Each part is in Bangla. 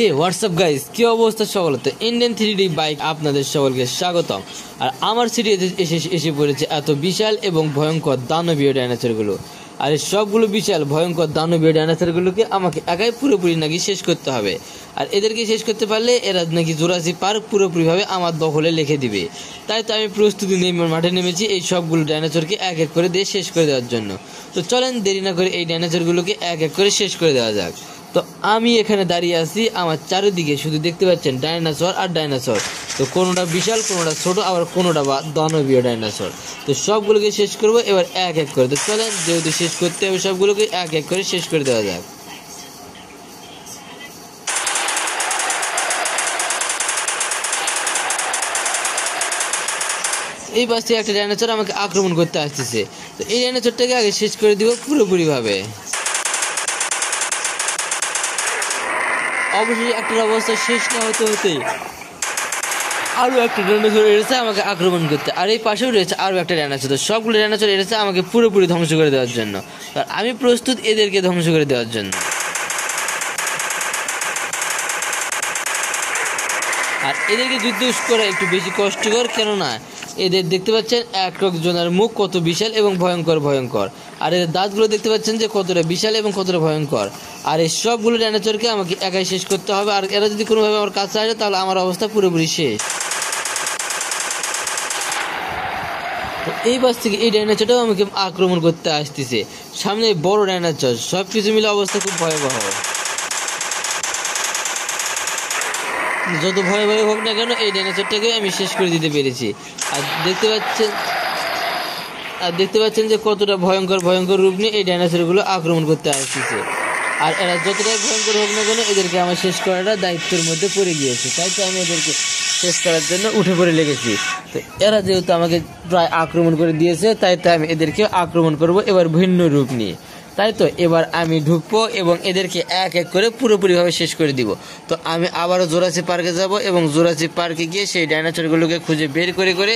হে হোয়াটসঅ্যাপ গাইস, কি অবস্থা সকল? তো ইন্ডিয়ান 3D বাইক আপনাদের সকলকে স্বাগতম। আর আমার সিরিজে এসে পড়েছে এত বিশাল এবং ভয়ঙ্কর দানবীয় ডাইনোসরগুলো। আর এই সবগুলো বিশাল ভয়ঙ্কর দানবীয় ডাইনোসরগুলোকে আমাকে একাই পুরোপুরি নাকি শেষ করতে হবে। আর এদেরকে শেষ করতে পারলে এরা নাকি জুরাসিক পার্ক পুরোপুরিভাবে আমার দখলে লিখে দিবে। তাই তো আমি প্রস্তুতি নিয়ে মাঠে নেমেছি এই সবগুলো ডাইনোসরকে এক এক করে দিয়ে শেষ করে দেওয়ার জন্য। তো চলেন দেরি না করে এই ডাইনোসরগুলোকে এক এক করে শেষ করে দেওয়া যাক। তো আমি এখানে দাঁড়িয়ে আছি, আমার চারিদিকে শুধু দেখতে পাচ্ছেন ডাইনোসর আর ডাইনোসর। তো কোনোটা বিশাল, কোনোটা ছোট, আবার কোনোটা বা দানবীয় ডাইনোসর। তো সবগুলোকে শেষ করব এবার এক এক করে। তো চলেন, যেহেতু শেষ করতে হবে সবগুলোকে এক এক করে শেষ করে দেওয়া যাক। এই পাশে একটা ডাইনোসর আমাকে আক্রমণ করতে আসতেছে। তো এই ডাইনোসরটাকে আগে শেষ করে দিব পুরোপুরিভাবে। অবশ্যই একটা অবস্থা শেষ না হতে হতেই আরও একটা ডাইনোসর এসেছে আমাকে আক্রমণ করতে। আর এই পাশেও রয়েছে আরও একটা ডাইনোসর। তো সবগুলো ডাইনোসর এসেছে আমাকে পুরোপুরি ধ্বংস করে দেওয়ার জন্য। আর আমি প্রস্তুত এদেরকে ধ্বংস করে দেওয়ার জন্য। আর এদেরকে যুদ্ধ করা একটু বেশি কষ্টকর, কেননা এদের দেখতে পাচ্ছেন এক একজনের মুখ কত বিশাল এবং ভয়ঙ্কর ভয়ঙ্কর। আর এদের দাঁতগুলো দেখতে পাচ্ছেন যে কতটা বিশাল এবং কতটা ভয়ঙ্কর। আর এই সবগুলো ডাইনোসরকে আমাকে একাই শেষ করতে হবে। আর এরা যদি কোনোভাবে আমার কাছে আসে তাহলে আমার অবস্থা পুরোপুরি শেষ। তো এই পাশ থেকে এই ডাইনোসরটাও আমাকে আক্রমণ করতে আসতেছে। সামনে বড় ডাইনোসর, সব কিছু মিলে অবস্থা খুব ভয়াবহ। যত ভয় ভয় হোক না কেন এই ডাইনোসরটাকে আমি শেষ করে দিতে পেরেছি। আর দেখতে পাচ্ছেন যে কতটা ভয়ঙ্কর ভয়ঙ্কর রূপ নিয়ে এই ডাইনোসরগুলো আক্রমণ করতে আসছে। আর এরা যতটাই ভয়ঙ্কর হোক না কেন এদেরকে আমার শেষ করাটা দায়িত্বের মধ্যে পড়ে গিয়েছে। তাই তো আমি এদেরকে শেষ করার জন্য উঠে পড়ে লেগেছি। তো এরা যেহেতু আমাকে প্রায় আক্রমণ করে দিয়েছে, তাই তো আমি এদেরকে আক্রমণ করব এবার ভিন্ন রূপ নিয়ে। তাই তো এবার আমি ঢুকবো এবং এদেরকে এক এক করে পুরোপুরিভাবে শেষ করে দিব। তো আমি আবারও জুরাসিক পার্কে যাব এবং জুরাসিক পার্কে গিয়ে সেই ডাইনোসরগুলোকে খুঁজে বের করে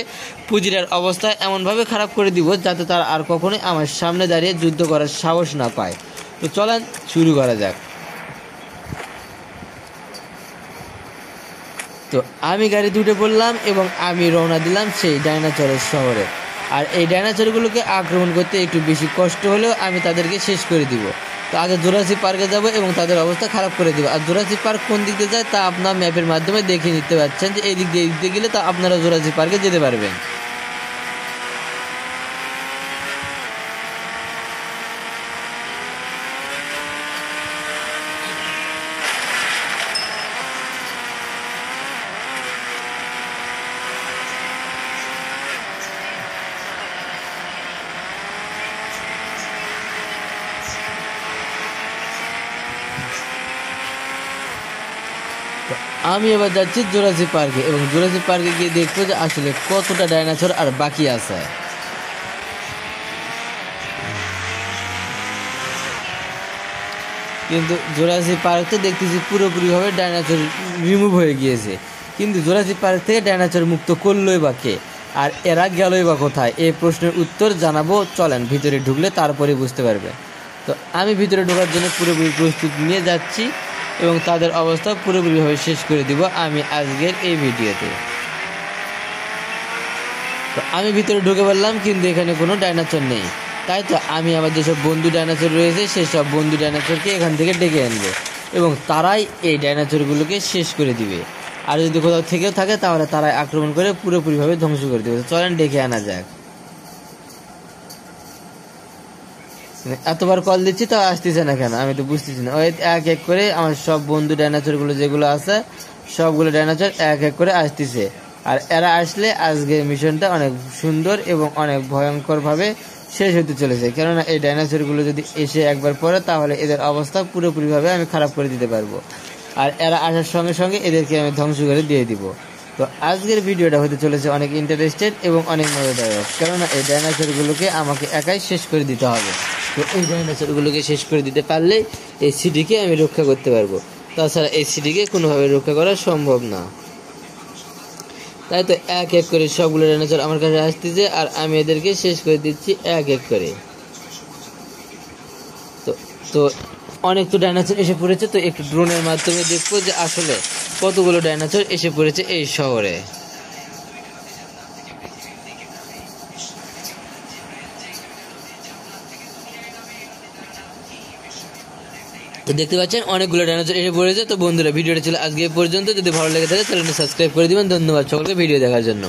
পুজিরার অবস্থা এমনভাবে খারাপ করে দিব যাতে তারা আর কখনোই আমার সামনে দাঁড়িয়ে যুদ্ধ করার সাহস না পায়। তো চলেন শুরু করা যাক। তো আমি গাড়িতে উঠে পড়লাম এবং আমি রওনা দিলাম সেই ডাইনোসরের শহরে। আর এই ডাইনোসরগুলোকে আক্রমণ করতে একটু বেশি কষ্ট হলেও আমি তাদেরকে শেষ করে দিব। তো আগে জুরাসিক পার্কে যাব এবং তাদের অবস্থা খারাপ করে দিব। আর জুরাসিক পার্ক কোন দিক দিয়ে যায় তা আপনার ম্যাপের মাধ্যমে দেখে নিতে পারছেন যে এই দিক দিয়ে গেলে তা আপনারা জুরাসিক পার্কে যেতে পারবেন। আমি এবার যাচ্ছি জুরাসিক পার্কে এবং জুরাসিক পার্কে গিয়ে দেখবো যে আসলে কতটা ডাইনোসর আর বাকি আছে। কিন্তু জুরাসিক পার্ক তো দেখতেছি পুরোপুরিভাবে ডাইনোসর রিমুভ হয়ে গিয়েছে। কিন্তু জুরাসিক পার্ক থেকে ডাইনোসর মুক্ত করলোই বা কে, আর এরা গেলই বা কোথায়? এই প্রশ্নের উত্তর জানাবো, চলেন ভিতরে ঢুকলে তারপরে বুঝতে পারবে। তো আমি ভিতরে ঢোকার জন্য পুরোপুরি প্রস্তুতি নিয়ে যাচ্ছি এবং তাদের অবস্থা পুরোপুরিভাবে শেষ করে দিব আমি আজকের এই ভিডিওতে। তো আমি ভিতরে ঢুকে পড়লাম, কিন্তু এখানে কোনো ডাইনোসর নেই। তাই তো আমি আমার যেসব বন্ধু ডাইনোসর রয়েছে সেসব বন্ধু ডাইনোসরকে এখান থেকে ডেকে আনবো এবং তারাই এই ডাইনোসরগুলোকে শেষ করে দিবে। আর যদি কোথাও থেকেও থাকে তাহলে তারাই আক্রমণ করে পুরোপুরিভাবে ধ্বংস করে দেবে। চলেন ডেকে আনা যাক। এতবার কল দিচ্ছি তাও আসতেছে না কেন আমি তো বুঝতেছি না। ওই এক এক করে আমার সব বন্ধু ডাইনোসরগুলো যেগুলো আছে সবগুলো ডাইনোসর এক এক করে আসতেছে। আর এরা আসলে আজকের মিশনটা অনেক সুন্দর এবং অনেক ভয়ঙ্করভাবে শেষ হতে চলেছে। কেননা এই ডাইনোসরগুলো যদি এসে একবার পড়ে তাহলে এদের অবস্থা পুরোপুরিভাবে আমি খারাপ করে দিতে পারবো। আর এরা আসার সঙ্গে সঙ্গে এদেরকে আমি ধ্বংস করে দিয়ে দিব। তো আজকের ভিডিওটা হতে চলেছে অনেক ইন্টারেস্টেড এবং অনেক মজাদায়ক, কেননা এই ডাইনোসরগুলোকে আমাকে একাই শেষ করে দিতে হবে। তো এই ডাইনোসরগুলোকে শেষ করে দিতে পারলে এই সিটিকে আমি রক্ষা করতে পারবো। তাছাড়া এই সিটিকে কোনোভাবে রক্ষা করা সম্ভব না। তাই তো এক এক করে সবগুলো ডাইনোসর আমার কাছে আসতেছে আর আমি এদেরকে শেষ করে দিচ্ছি এক এক করে। তো অনেক তো ডাইনোসর এসে পড়েছে, তো একটু ড্রোনের মাধ্যমে দেখবো যে আসলে কতগুলো ডাইনোসর এসে পড়েছে এই শহরে। তো দেখতে পাচ্ছেন অনেকগুলো ডাইনোসর এসে পড়েছে। তো বন্ধুরা ভিডিওটা ছিল আজকে এই পর্যন্ত। যদি ভালো লেগে থাকে চ্যানেলটি সাবস্ক্রাইব করে দিবেন। ধন্যবাদ সকলকে ভিডিও দেখার জন্য।